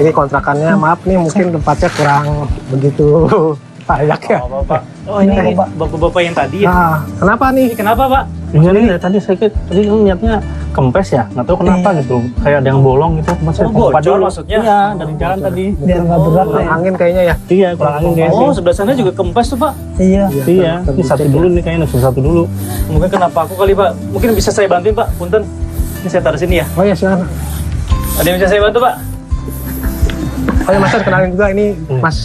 Ini kontrakannya, maaf nih mungkin tempatnya kurang begitu layak ya. Oh, Bapak. Oh, ini bapak-bapak yang tadi ya? Nah, kenapa nih? Kenapa, Pak? Iya nih dari tadi saya tadi kan niatnya kempes ya, nggak tahu kenapa gitu, kayak ada yang bolong gitu. Saya bocor maksudnya? Iya, dari jalan tadi. Biar nggak berat, kurang angin kayaknya ya. Iya, kurang angin kayaknya. Oh, sebelah sana juga kempes tuh, Pak. Iya. Iya, ini satu dulu nih kayaknya, satu dulu. Mungkin kenapa aku kali, Pak? Mungkin bisa saya bantuin, Pak. Punten. Ini saya taruh sini ya. Oh ya, silakan. Ada yang bisa saya bantu, Pak? Oh ya, Mas, kenalin juga ini Mas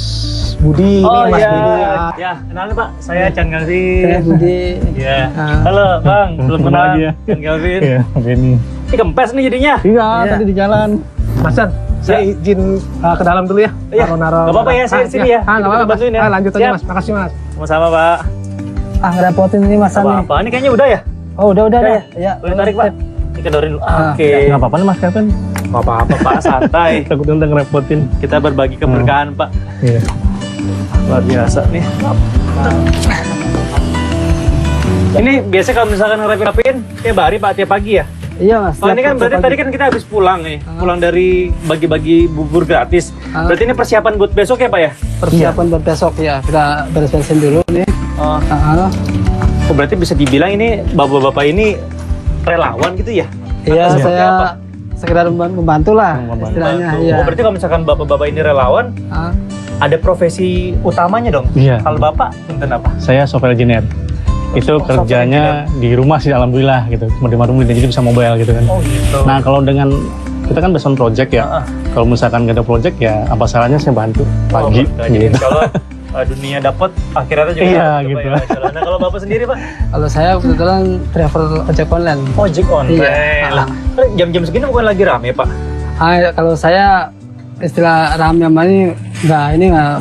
Budi, Oh ini Mas iya. Budi. Ya, kenalin, Pak. Saya Chan Galvin. Saya Budi. Iya. Halo, Bang. Belum kenal lagi ya. Chan Galvin. Iya, begini. Ini kempes nih jadinya. Iya, tadi di jalan. Mas Chan, saya izin ke dalam dulu ya. Iya. Naro-naro. Nggak apa-apa ya, saya di sini ya. Nggak apa-apa, Mas. Bantuin ya. Lanjut aja, Siap. Mas. Makasih, Mas. Sama-sama, Pak. Ngerepotin ini Mas Apa-apa. Ini kayaknya udah ya? Oh, udah Udah deh. ya? Boleh tarik, Pak. Ini kedorin dulu. Oke. Nggak apa-apa nih Mas Kevin. Nggak apa-apa, Pak. Santai. Takutnya udah ngerepotin. Kita berbagi keberkahan, Pak. Iya. Luar biasa nih. Ini biasa kalau misalkan ngerapin tiap hari, Pak, tiap pagi ya? Iya, Mas. Oh, ini kan berarti tadi kan kita habis pulang nih. Pulang dari bagi-bagi bubur gratis. Berarti ini persiapan buat besok ya, Pak ya? Persiapan buat besok ya. Kita beres-beresin dulu nih. Oh. Oh, berarti bisa dibilang ini bapak-bapak ini relawan gitu ya? Iya, Atau seperti saya apa? sekedar membantu lah istilahnya. Bantu. Iya. Oh, berarti kalau misalkan bapak-bapak ini relawan, ada profesi utamanya dong? Iya. Kalau bapak, punten apa? Saya software engineer. Itu kerjanya di rumah sih alhamdulillah gitu. Cuma di rumah jadi bisa mobile gitu kan. Oh gitu. Nah, kalau dengan kita kan based on project ya. Kalau misalkan nggak ada project ya apa salahnya saya bantu pagi. Jadi kalau dunia dapat akhirnya juga Iya, dapat, gitu. Pak, ya. Nah, kalau bapak sendiri, Pak? Kalau saya kebetulan travel ojek online. Ojek online. Iya. Lah, jam-jam segini bukan lagi rame, Pak? Kalau saya istilah rame ini nggak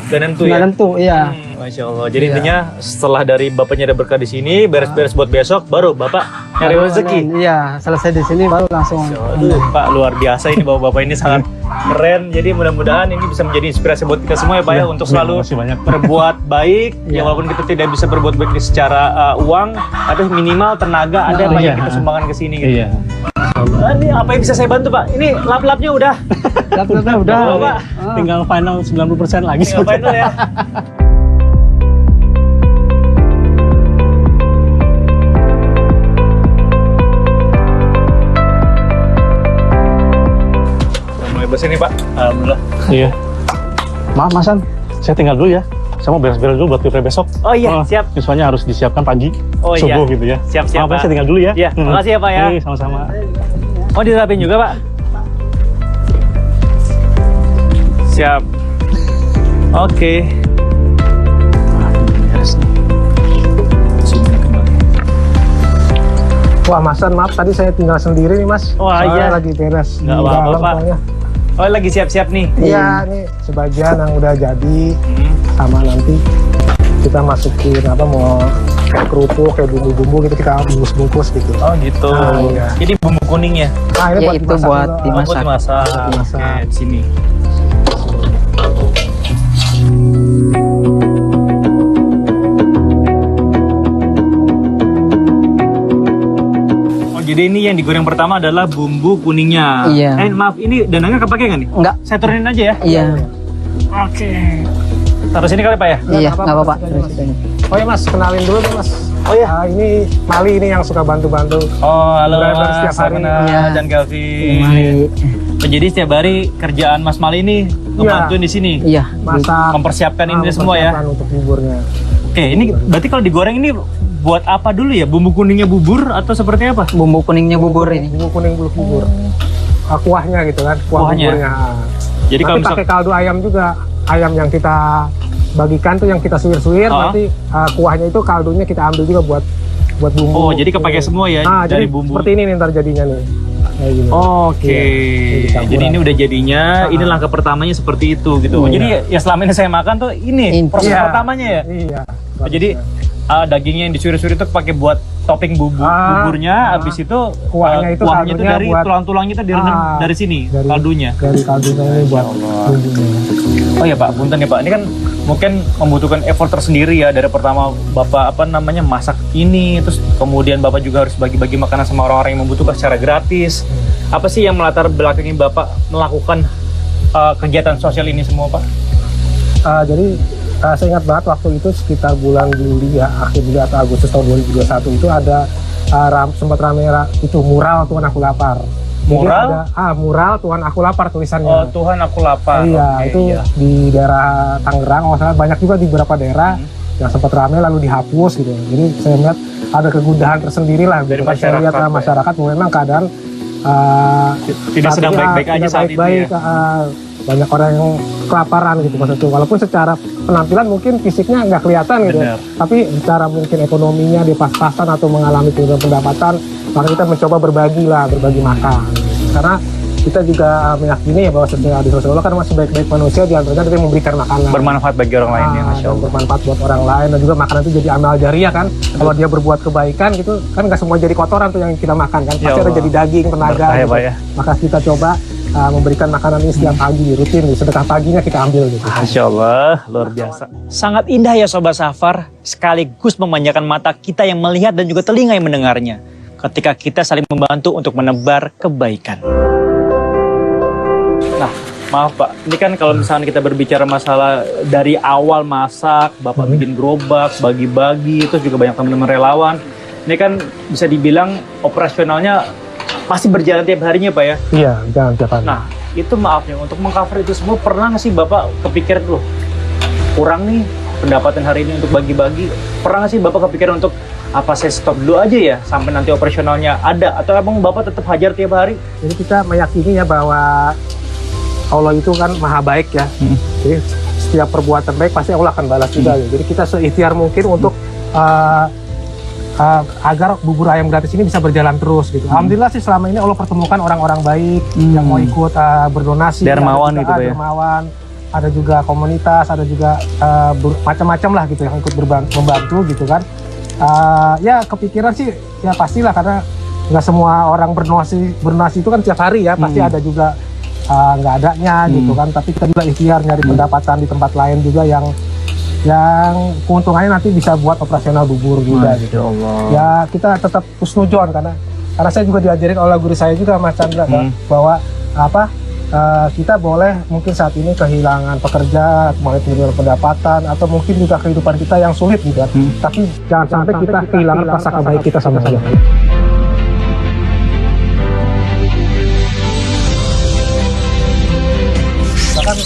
Gak nentu nggak ya? nentu, iya. Masya Allah. Jadi intinya setelah dari bapaknya ada berkah di sini, beres-beres buat besok, baru bapak nyari rezeki. Iya, selesai di sini baru langsung. Aduh, Pak, luar biasa ini bapak-bapak ini sangat keren. Jadi mudah-mudahan ini bisa menjadi inspirasi buat kita semua ya, Pak ya, untuk selalu makasih banyak. berbuat baik. Ya walaupun kita tidak bisa berbuat baik secara uang, tapi minimal tenaga ada Pak, yang kita sumbangkan ke sini. Gitu. Iya. Ini apa yang bisa saya bantu, Pak? Ini lap-lapnya udah. Laptopnya udah. Oh, Pak. Tinggal final 90% lagi. Ngapain dulu ya? Udah mulai bersih nih, Pak. Alhamdulillah. Iya. Maaf Mas An, saya tinggal dulu ya. Saya mau beres-beres dulu buat pilpres besok. Oh iya, siap. Siswanya harus disiapkan pagi, Oh, subuh iya. gitu ya. Siap-siap, Maaf ya, Pak. saya tinggal dulu ya. Iya, makasih ya, Pak ya. Iya, sama-sama. Oh, dirapin juga, Pak? Siap. Oke. Wah, Masan, maaf tadi saya tinggal sendiri nih, Mas. Wah, Soalnya iya. lagi beres di Nggak apa-apa, dalam Pak. soalnya. Oh, lagi siap-siap nih. Iya, nih sebagian yang udah jadi sama nanti kita masukin mau kerupuk kayak bumbu-bumbu gitu, kita bungkus-bungkus gitu. Oh, gitu. Iya. Jadi bumbu kuningnya. Nah, ini Ya, buat itu dimasak buat dulu. dimasak. Buat dimasak. Dimasak. Oke, di sini. Oh, jadi ini yang digoreng pertama adalah bumbu kuningnya. Iya. Maaf, ini danangnya kepake nggak nih? Enggak. Saya turunin aja ya. Iya. Oke. Taruh sini kali, Pak ya? Iya, apa-apa, nggak apa-apa. Mas, aja, Mas. Oh ya, Mas, kenalin dulu nih, Mas. Oh ya. Ini Mali ini yang suka bantu-bantu. Oh, halo Beres-beres Mas. setiap hari. Saya Iya. Dan Kelvin. Mari. Jadi setiap hari kerjaan Mas Mali ini ngebantuin di sini. Iya. Masak. Mempersiapkan ini semua ya. mempersiapkan untuk buburnya. Oke, ini berarti kalau digoreng ini buat apa dulu ya? Bumbu kuningnya bubur atau seperti apa? Bumbu kuningnya bubur ini. Bumbu kuning bubur. Kuahnya gitu kan, kuah Kuahnya. buburnya. Jadi kalau Nanti misal pakai kaldu ayam juga. Ayam yang kita bagikan tuh yang kita suwir-suwir, nanti kuahnya itu kaldunya kita ambil juga buat bumbu. Oh, jadi kepake semua ya dari jadi bumbu. seperti ini nih ntar jadinya nih. Kayak gini. Oke, Iya, jadi ini udah jadinya, ini langkah pertamanya seperti itu gitu. Iya. Jadi ya selama ini saya makan tuh ini proses Iya. pertamanya ya. Iya. Oh, jadi dagingnya yang disuir-suir itu pakai buat topping buburnya, habis itu kuahnya itu kaldunya dari buat- tulang-tulangnya itu direndam dari sini dari- kaldunya. Dari kaldunya ini buat bumbunya. Oh ya Pak, punten ya Pak. Ini kan mungkin membutuhkan effort tersendiri ya dari pertama Bapak masak ini, terus kemudian Bapak juga harus bagi-bagi makanan sama orang-orang yang membutuhkan secara gratis. Apa sih yang melatar belakangi Bapak melakukan kegiatan sosial ini semua Pak? Jadi saya ingat banget waktu itu sekitar bulan Juli ya, akhir Juli atau Agustus tahun 2021 itu ada sempat rame itu mural Tuhan Aku Lapar. Jadi Mural? ada mural Tuhan Aku Lapar tulisannya. Oh, Tuhan Aku Lapar. Iya, Oke, itu iya. di daerah Tangerang, salah banyak juga di beberapa daerah yang sempat ramai lalu dihapus gitu. Jadi saya melihat ada kegundahan tersendiri lah Dari gitu. Saya lihat masyarakat, masyarakat memang keadaan Tidak saat sedang ini, baik-baik aja tidak saat itu baik-baik, ya. banyak orang yang kelaparan gitu maksudnya. Walaupun secara penampilan mungkin fisiknya nggak kelihatan gitu ya. Benar. Tapi secara mungkin ekonominya dia pas-pasan atau mengalami penurunan pendapatan, maka kita mencoba berbagi makan. Karena kita juga meyakini ya bahwa setiap hadis Rasulullah kan masih baik-baik manusia, di antaranya kita memberikan makanan. Bermanfaat bagi orang lain ya, Masya Dan Allah. bermanfaat buat orang lain, dan juga makanan itu jadi amal jariah kan. Kalau dia berbuat kebaikan gitu kan, nggak semua jadi kotoran tuh yang kita makan kan. Ya Pasti ada Allah. jadi daging, tenaga Berkah ya, gitu. Pak, ya. Maka kita coba memberikan makanan ini setiap pagi rutin, sedekah paginya kita ambil gitu. Masya Allah, luar biasa. Sangat indah ya Sobat Safar, sekaligus memanjakan mata kita yang melihat dan juga telinga yang mendengarnya. Ketika kita saling membantu untuk menebar kebaikan. Nah, maaf Pak, ini kan kalau misalnya kita berbicara masalah dari awal masak, Bapak bikin gerobak, bagi-bagi, terus juga banyak teman-teman relawan. Ini kan bisa dibilang operasionalnya masih berjalan tiap harinya Pak ya. Iya, jangan tiap hari. Nah, itu maaf nih, untuk mengcover itu semua, pernah nggak sih Bapak kepikiran, loh, kurang nih pendapatan hari ini untuk bagi-bagi? Pernah nggak sih Bapak kepikiran untuk, apa saya stop dulu aja ya, sampai nanti operasionalnya ada? Atau emang Bapak tetap hajar tiap hari? Jadi kita meyakini ya bahwa Allah itu kan maha baik ya. Jadi setiap perbuatan baik pasti Allah akan balas juga ya. Jadi kita seikhtiar mungkin untuk agar bubur ayam gratis ini bisa berjalan terus gitu. Alhamdulillah sih selama ini Allah pertemukan orang-orang baik yang mau ikut berdonasi. Dermawan ada juga, gitu Pak ya? dermawan, ada juga komunitas, ada juga macam-macam lah gitu yang ikut membantu gitu kan. Ya kepikiran sih ya pastilah, karena nggak semua orang berdonasi itu kan tiap hari ya, pasti ada juga nggak adanya gitu kan. Tapi kita juga ikhtiar nyari pendapatan di tempat lain juga yang keuntungannya nanti bisa buat operasional bubur juga gitu. Allah. Ya kita tetap husnudzon, karena saya juga diajarin oleh guru saya juga Mas Chandra kan, bahwa kita boleh mungkin saat ini kehilangan pekerja, mulai penurunan pendapatan, atau mungkin juga kehidupan kita yang sulit gitu kan. Tapi jangan sampai kita kehilangan prasangka baik kita sama saja. Bahkan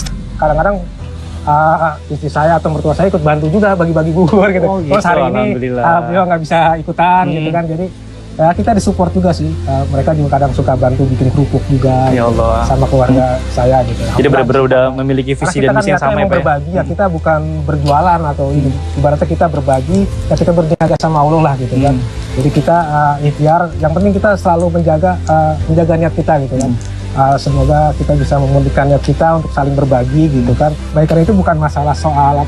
kadang-kadang istri saya atau mertua saya ikut bantu juga bagi-bagi bubur gitu. Oh, gitu, Terus hari ini alhamdulillah. beliau nggak bisa ikutan gitu kan. Jadi ya kita disupport juga sih. Mereka juga kadang suka bantu bikin kerupuk juga Ya Allah. sama keluarga saya gitu. Jadi benar-benar udah memiliki Karena visi kita dan kan misi yang niatnya sama ya emang Pak ya? berbagi ya, kita bukan berjualan atau ini. Ibaratnya kita berbagi, ya kita berniaga sama Allah lah gitu kan. Jadi kita ikhtiar, yang penting kita selalu menjaga niat kita gitu kan. Semoga kita bisa memulihkan niat kita untuk saling berbagi gitu kan. Baik, karena itu bukan masalah soal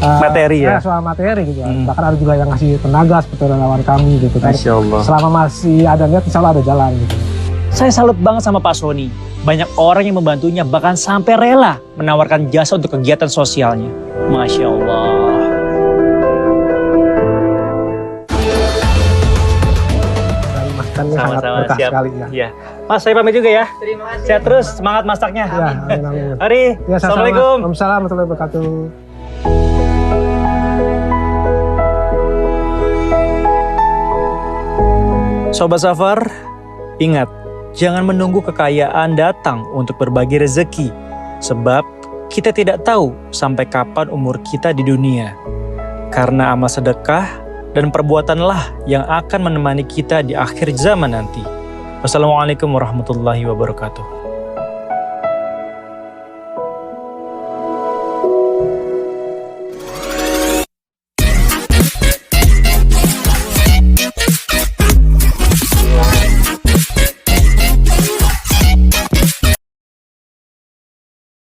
Materi ya? soal materi gitu kan. Bahkan ada juga yang ngasih tenaga seperti relawan kami gitu kan. Masya Allah. Selama masih ada niat, insya Allah ada jalan gitu. Saya salut banget sama Pak Sony. Banyak orang yang membantunya, bahkan sampai rela menawarkan jasa untuk kegiatan sosialnya. Masya Allah. Dan makannya sangat Sama-sama, berkah siap. sekali ya. Iya. Mas, saya pamit juga ya. Terima kasih. Sehat terus, semangat masaknya. Ya, amin, amin. Mari, Ya, sama-sama. Assalamualaikum. Waalaikumsalam warahmatullahi wabarakatuh. Sobat Safar, ingat, jangan menunggu kekayaan datang untuk berbagi rezeki. Sebab kita tidak tahu sampai kapan umur kita di dunia. Karena amal sedekah dan perbuatanlah yang akan menemani kita di akhir zaman nanti. Wassalamualaikum warahmatullahi wabarakatuh.